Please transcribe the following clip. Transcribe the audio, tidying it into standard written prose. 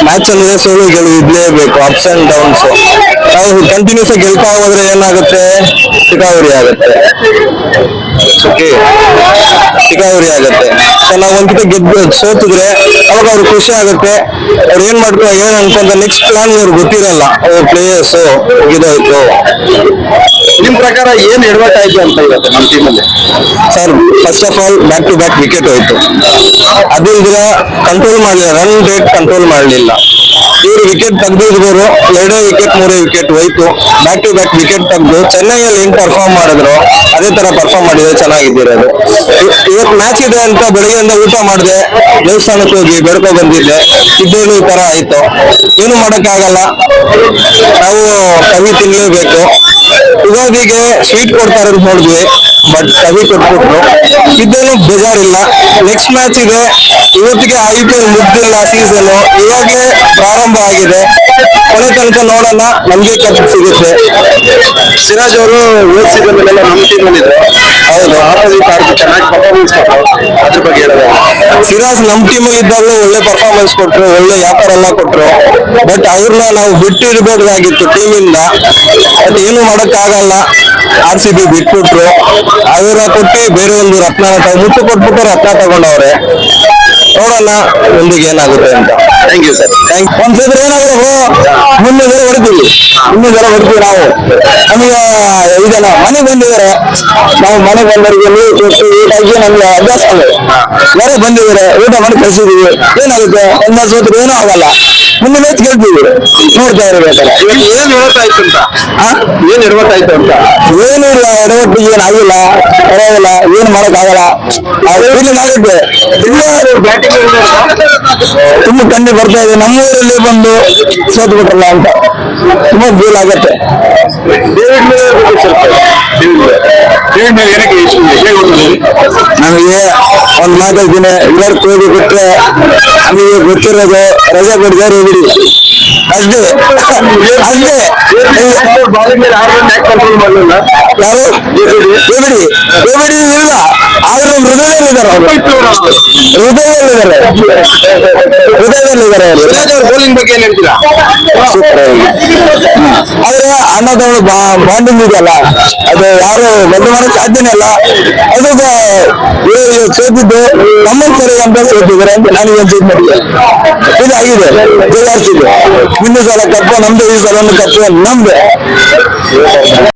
Match ಅಂದ್ರೆ ಸೋಲು ಗೆಲುವು ಇದ್ಲೇಬೇಕು, ಅಪ್ಸ್ ಅಂಡ್ ಡೌನ್ಸ್. ನಾವು ಕಂಟಿನ್ಯೂಸ್ ಆಗಿ ಗೆಲ್ತಾ ಹೋದ್ರೆ ಏನಾಗುತ್ತೆ, ರಿಕವರಿ ಆಗುತ್ತೆ. ಓಕೆ, ರಿಕವರಿ ಆಗುತ್ತೆ. ಸೊ ನಾವು ಒಂದ್ಕಿತ ಸೋತಿದ್ರೆ ಅವಾಗ ಅವ್ರಿಗೆ ಖುಷಿ ಆಗುತ್ತೆ. ಅವ್ರು ಏನ್ ಅನ್ಕೊಂತ ನೆಕ್ಸ್ಟ್ ಪ್ಲಾನ್ ಅವ್ರಿಗೆ ಗೊತ್ತಿರಲ್ಲ. ಅವ್ರ ಪ್ಲೇಯರ್ಸ್ ಇದಾಯ್ತು. ನಿಮ್ ಪ್ರಕಾರ ಏನ್ ಎಡವಟ್ಟಾಯ್ತು ಅಂತ ಇವತ್ತು ನಮ್ಮ ಟೀಮಲ್ಲಿ? Sir, first of all back to back wicket ಹೋಯ್ತು. ಅದಿಲ್ದಿರ ಕಂಟ್ರೋಲ್ ಮಾಡಲಿಲ್ಲ, ರನ್ ರೇಟ್ ಕಂಟ್ರೋಲ್ ಮಾಡಲಿಲ್ಲ. ಇವರು ವಿಕೆಟ್ ತೆಗ್ದಿದ್ರು, ಎರಡೇ ವಿಕೆಟ್ ಮೂರೇ ವಿಕೆಟ್ ಹೋಯ್ತು. ಬ್ಯಾಕ್ ಟು ಬ್ಯಾಕ್ ವಿಕೆಟ್ ತೆಗ್ದು ಚೆನ್ನೈಯಲ್ಲಿ ಹೆಂಗ್ ಪರ್ಫಾರ್ಮ್ ಮಾಡಿದ್ರು ಅದೇ ತರ ಪರ್ಫಾರ್ಮ್ ಮಾಡಿದ್ರೆ ಚೆನ್ನಾಗಿದ್ದಿರೋದು. ಇವತ್ತು ಮ್ಯಾಚ್ ಇದೆ ಅಂತ ಬೆಳಗ್ಗೆಯಿಂದ ಊಟ ಮಾಡಿದೆ, ದೇವಸ್ಥಾನಕ್ಕೆ ಹೋಗಿ ಬೇಡ್ಕೊ ಬಂದಿದ್ದೆ. ಇದ್ರೇನು ಈ ತರ ಆಯ್ತು, ಏನು ಮಾಡಕ್ಕಾಗಲ್ಲ. ನಾವು ಕವಿ ತಿನ್ಲೇಬೇಕು. ಯುಗಾದಿಗೆ ಸ್ವೀಟ್ ಕೊಡ್ತಾರೆ ನೋಡಿದ್ವಿ, ಬಟ್ ಕವಿ ಕೊಟ್ಬಿಟ್ರು. ಇದೇನು ಬೇಜಾರಿಲ್ಲ. ನೆಕ್ಸ್ಟ್ ಮ್ಯಾಚ್ ಇದೆ. ಇವತ್ತಿಗೆ IPL ಮುಗ್ದಿಲ್ಲ ಸೀಸನ್, ಇವಾಗಲೇ ಪ್ರಾರಂಭ ಆಗಿದೆ. ಕೊನೆ ತನಕ ನೋಡೋಣ, ನಮ್ಗೆ ಕಪ್ ಸಿಗುತ್ತೆ. ಸಿರಾಜ್ ಅವರು ಹೋದ ಸೀಸನ್ ಅಲ್ಲೆಲ್ಲ ನಮ್ಮ ಟೀಮ್ ಅಲ್ಲಿ ಇದ್ರು. ಹೌದು, ಆಪೋಸಿಟ್ ಆರ್ಗೆ ಚೆನ್ನಾಗಿ ಪರ್ಫಾರ್ಮೆನ್ಸ್ ಕೊಟ್ಟರು. ಅದ್ರ ಬಗ್ಗೆ ಹೇಳಿದ್ರೆ ಸಿರಾಜ್ ನಮ್ ಟೀಮ್ ಇದ್ದಾಗ ಒಳ್ಳೆ ಪರ್ಫಾರ್ಮೆನ್ಸ್ ಕೊಟ್ರು, ಒಳ್ಳೆ ವ್ಯಾಪಾರ ಎಲ್ಲ ಕೊಟ್ರು. ಬಟ್ ಅವ್ರನ್ನ ನಾವು ಬಿಟ್ಟಿರ್ಬೇಕಾಗಿತ್ತು ಟೀಮ್ ಇಂದ. ಬಟ್ ಏನು ಮಾಡಕ್ಕಾಗಲ್ಲ, RCB ಬಿಟ್ಬಿಟ್ರು. ಅದನ್ನ ಕೊಟ್ಟು ಬೇರೆ ಒಂದು ರತ್ನ ಮುತ್ತು ಕೊಟ್ಬಿಟ್ಟು ರತ್ನ ತಗೊಂಡವ್ರೆ. ನೋಡೋಣ ಮುಂದಿಗೆ ಏನಾಗುತ್ತೆ ಅಂತ. Thank you sir. ಒಂದ್ಸಲ ಏನಾಗಬೇಕು, ಮುಂದೆ ಹೊಡಿತೀವಿ ನಾವು. ನಮಗೆ ಇದೆಲ್ಲ ಮನೆಗೆ ಬಂದಿದ್ದಾರೆ, ನಾವು ಮನೆಗೆ ಬಂದವರಿಗೆ ನೀರು ಕೊಟ್ಟು ಊಟ ಹಾಕಿ ನಮ್ಗೆ ಅಭ್ಯಾಸ ಆಗಿದೆ. ಯಾರೇ ಬಂದಿದ್ದಾರೆ, ಊಟ ಮಾಡಿ ಕಳ್ಸಿದೀವಿ. ಏನಾಗುತ್ತೆ, ಒಂದ್ ಮ್ಯಾಚ್ ಸೋತ್ರೆ ಏನೂ ಆಗಲ್ಲ. ಮುಂದೆ ಮ್ಯಾಚ್ ಗೆಲ್ತೀವಿ, ನೋಡ್ತಾ ಇರ್ಬೇಕಲ್ಲ. ಇವತ್ತು ಏನ್ ಎಡವಟ್ಟಾಯ್ತು ಅಂತ? ಏನ್ ಎಡವಟ್ಟಾಯ್ತು ಅಂತ? ಏನು ಇಲ್ಲ, ಎಡವಟ್ಟು ಏನಾಗಿಲ್ಲ, ಪರವಾಗಿಲ್ಲ, ಏನು ಮಾಡಕ್ಕಾಗಲ್ಲ. ಫೀಲಿಂಗ್ ಆಗುತ್ತೆ. ಬ್ಯಾಟಿಂಗ್ ತುಂಬಾ ಕಣ್ಣು ಬರ್ತಾ ಇದೆ, ನಮ್ಮೂರಲ್ಲಿ ಬಂದು ಸೋತು ಬಿಟ್ರಲ್ಲ ಅಂತ ತುಂಬಾ ಫೀಲ್ ಆಗುತ್ತೆ. ಡೇವಿಡ್ ಮೇಲೆ ಏನಕ್ಕೆ ಇಷ್ಟು ಹೇಗೆ ಗೊತ್ತಿದೆ? ನಮಗೆ ಒಂದ್ ಮಾತಾಡ್ತೀನಿ, ವಿರಾಟ್ ಕೊಹ್ಲಿ ಬಿಟ್ರೆ ನಮಗೆ ಗೊತ್ತಿರೋದು ರಜೆ ಕೊಡ್ತಾರೆ ಬಿಡಿ, ಅಷ್ಟೇ ಅಷ್ಟೇ. ಬಾಲಿಂಗ್ ಮೇಲೆ ಆರ್ಡರ್ ಯಾಕೆ ಕಂಟ್ರೋಲ್ ಮಾಡಲಿಲ್ಲ? ಯಾರು ಬಿಡಿ ಇಲ್ಲ, ಆದ್ರೆ ನಮ್ಮ ಹೃದಯದಲ್ಲಿದ್ದಾರೆ ಅವರು, ಹೃದಯದಲ್ಲಿದ್ದಾರೆ ಅವರು. ಸಿರಾಜ್ ಅವ್ರ ಬೌಲಿಂಗ್ ಬಗ್ಗೆ ಏನ್ ಹೇಳ್ತೀರಾ? ಸೂಪರ್ ಆಗಿ. ಆದ್ರೆ ಅನ್ನೋದವ್ರ ಬಾಂಡಿಂಗ್ ಇದೆಯಲ್ಲ, ಅದು ಯಾರು ಬದಲು ಮಾಡಕ್ ಸಾಧ್ಯನೇ ಇಲ್ಲ. ಅದ್ರದ್ದು ಇವರು ಸೋತಿದ್ದು ನಮ್ಮನ್ ಕಡೆ ಅಂತ ಸೋತಿದ್ದಾರೆ ಅಂತ ನನಗೆ ಅನ್ಸಿದ್ದು. ಇದಾಗಿದೆ, ಜಯ ಆಗ್ತಿದೆ. ಮುಂದೆ ಸಲ ಕಪ್ಪು ನಮ್ದು, ಈ ಸಲ ಒಂದು ಕಪ್ಪು ನಮ್ದು.